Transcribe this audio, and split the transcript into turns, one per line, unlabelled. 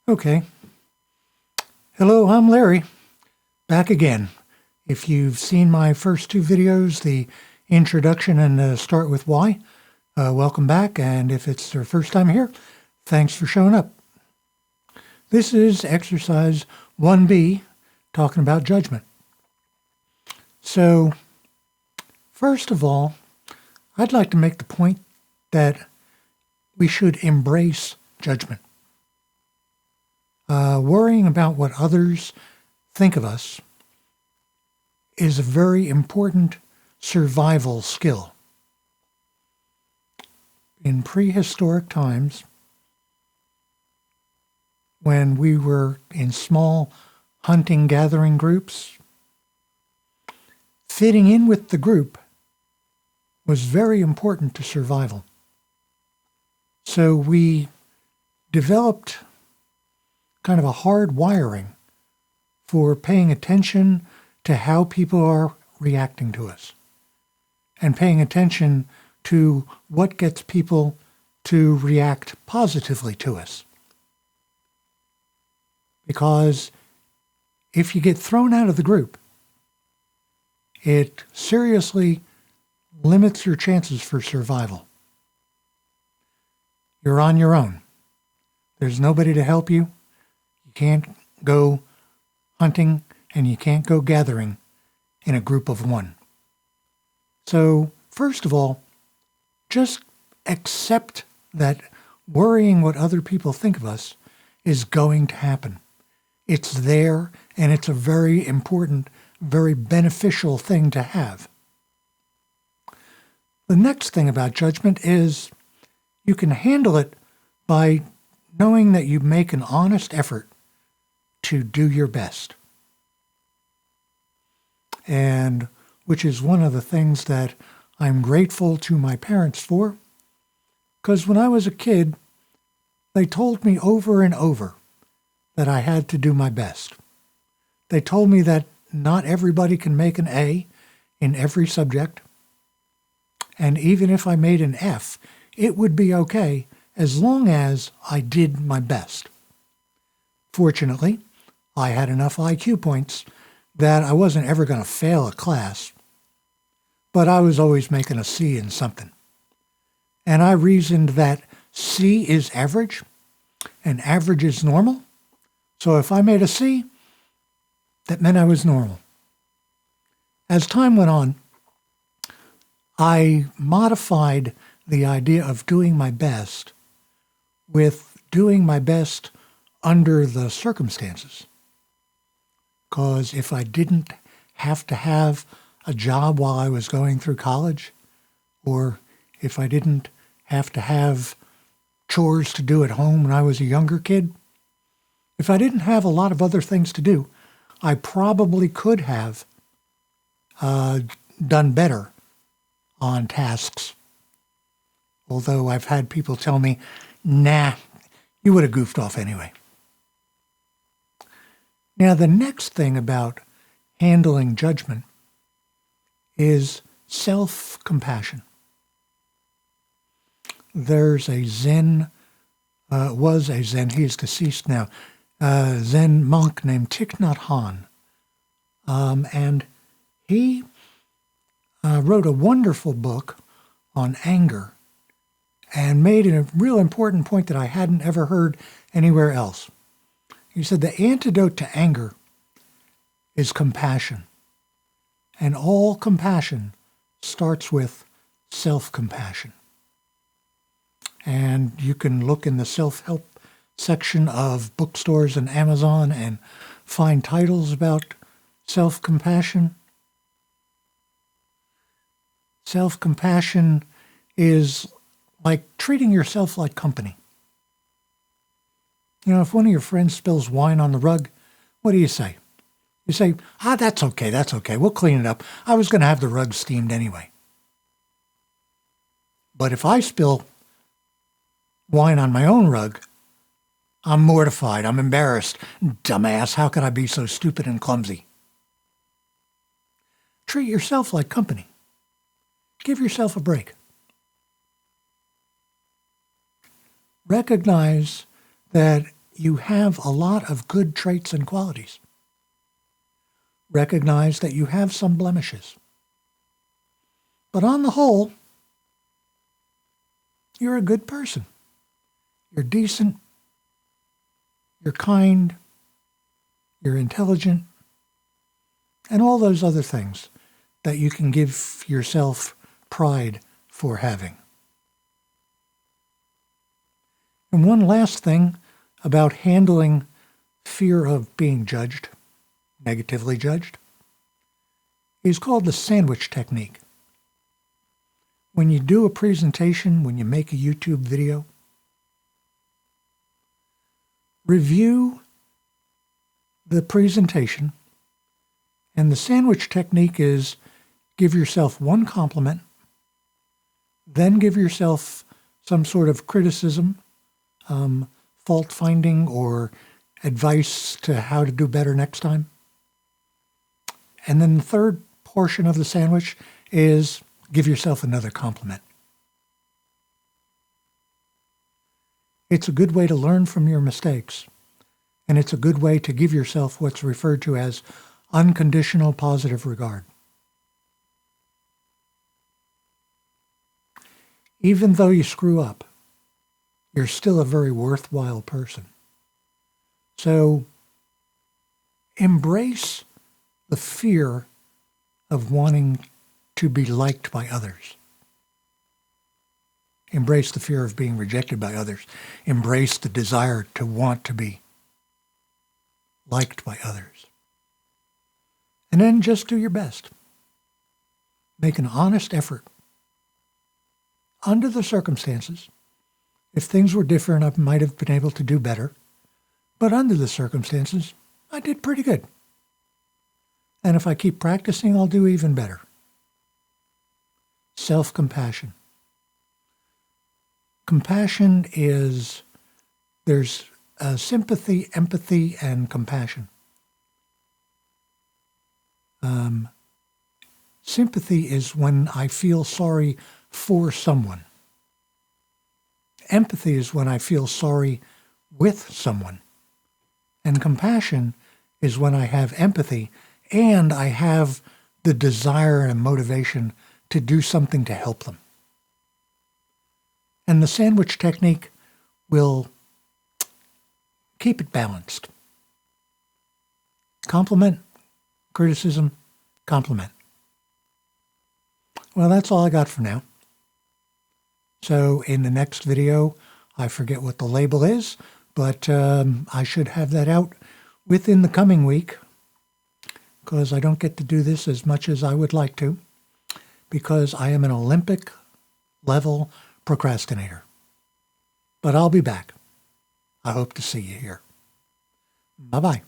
Okay. Hello, I'm Larry, back again. If you've seen my first two videos, the introduction and start with why, welcome back. And if it's your first time here, thanks for showing up. This is exercise 1B, talking about judgment. So, first of all, I'd like to make the point that we should embrace judgment. Worrying about what others think of us is a very important survival skill. In prehistoric times, when we were in small hunting-gathering groups, fitting in with the group was very important to survival. So we developed kind of a hard wiring for paying attention to how people are reacting to us and paying attention to what gets people to react positively to us. Because if you get thrown out of the group, it seriously limits your chances for survival. You're on your own. There's nobody to help you. You can't go hunting and you can't go gathering in a group of one. So, first of all, just accept that worrying what other people think of us is going to happen. It's there, and it's a very important, very beneficial thing to have. The next thing about judgment is you can handle it by knowing that you make an honest effort to do your best. And which is one of the things that I'm grateful to my parents for, because when I was a kid, they told me over and over that I had to do my best. They told me that not everybody can make an A in every subject, and even if I made an F, it would be okay as long as I did my best. Fortunately, I had enough IQ points that I wasn't ever going to fail a class, but I was always making a C in something. And I reasoned that C is average, and average is normal. So if I made a C, that meant I was normal. As time went on, I modified the idea of doing my best with doing my best under the circumstances. Because if I didn't have to have a job while I was going through college, or if I didn't have to have chores to do at home when I was a younger kid, if I didn't have a lot of other things to do, I probably could have done better on tasks. Although I've had people tell me, nah, you would have goofed off anyway. Now, the next thing about handling judgment is self-compassion. There's a Zen, he's deceased now, Zen monk named Thich Nhat Hanh. And he wrote a wonderful book on anger and made a real important point that I hadn't ever heard anywhere else. He said the antidote to anger is compassion. And all compassion starts with self-compassion. And you can look in the self-help section of bookstores and Amazon and find titles about self-compassion. Self-compassion is like treating yourself like company. You know, if one of your friends spills wine on the rug, what do you say? You say, that's okay, we'll clean it up. I was going to have the rug steamed anyway. But if I spill wine on my own rug, I'm mortified, I'm embarrassed. Dumbass, how could I be so stupid and clumsy? Treat yourself like company. Give yourself a break. Recognize that you have a lot of good traits and qualities. Recognize that you have some blemishes. But on the whole, you're a good person. You're decent. You're kind. You're intelligent. And all those other things that you can give yourself pride for having. And one last thing about handling fear of being judged, negatively judged, is called the sandwich technique. When you do a presentation, when you make a YouTube video, review the presentation, and the sandwich technique is give yourself one compliment, then give yourself some sort of criticism, fault finding, or advice to how to do better next time. And then the third portion of the sandwich is give yourself another compliment. It's a good way to learn from your mistakes, and it's a good way to give yourself what's referred to as unconditional positive regard. Even though you screw up, you're still a very worthwhile person. So embrace the fear of wanting to be liked by others. Embrace the fear of being rejected by others. Embrace the desire to want to be liked by others. And then just do your best. Make an honest effort. Under the circumstances, if things were different, I might have been able to do better. But under the circumstances, I did pretty good. And if I keep practicing, I'll do even better. Self-compassion. Compassion is, there's sympathy, empathy, and compassion. Sympathy is when I feel sorry for someone. Empathy is when I feel sorry with someone. And compassion is when I have empathy and I have the desire and motivation to do something to help them. And the sandwich technique will keep it balanced. Compliment, criticism, compliment. Well, that's all I got for now. So in the next video, I forget what the label is, but I should have that out within the coming week, because I don't get to do this as much as I would like to, because I am an Olympic level procrastinator. But I'll be back. I hope to see you here. Bye-bye.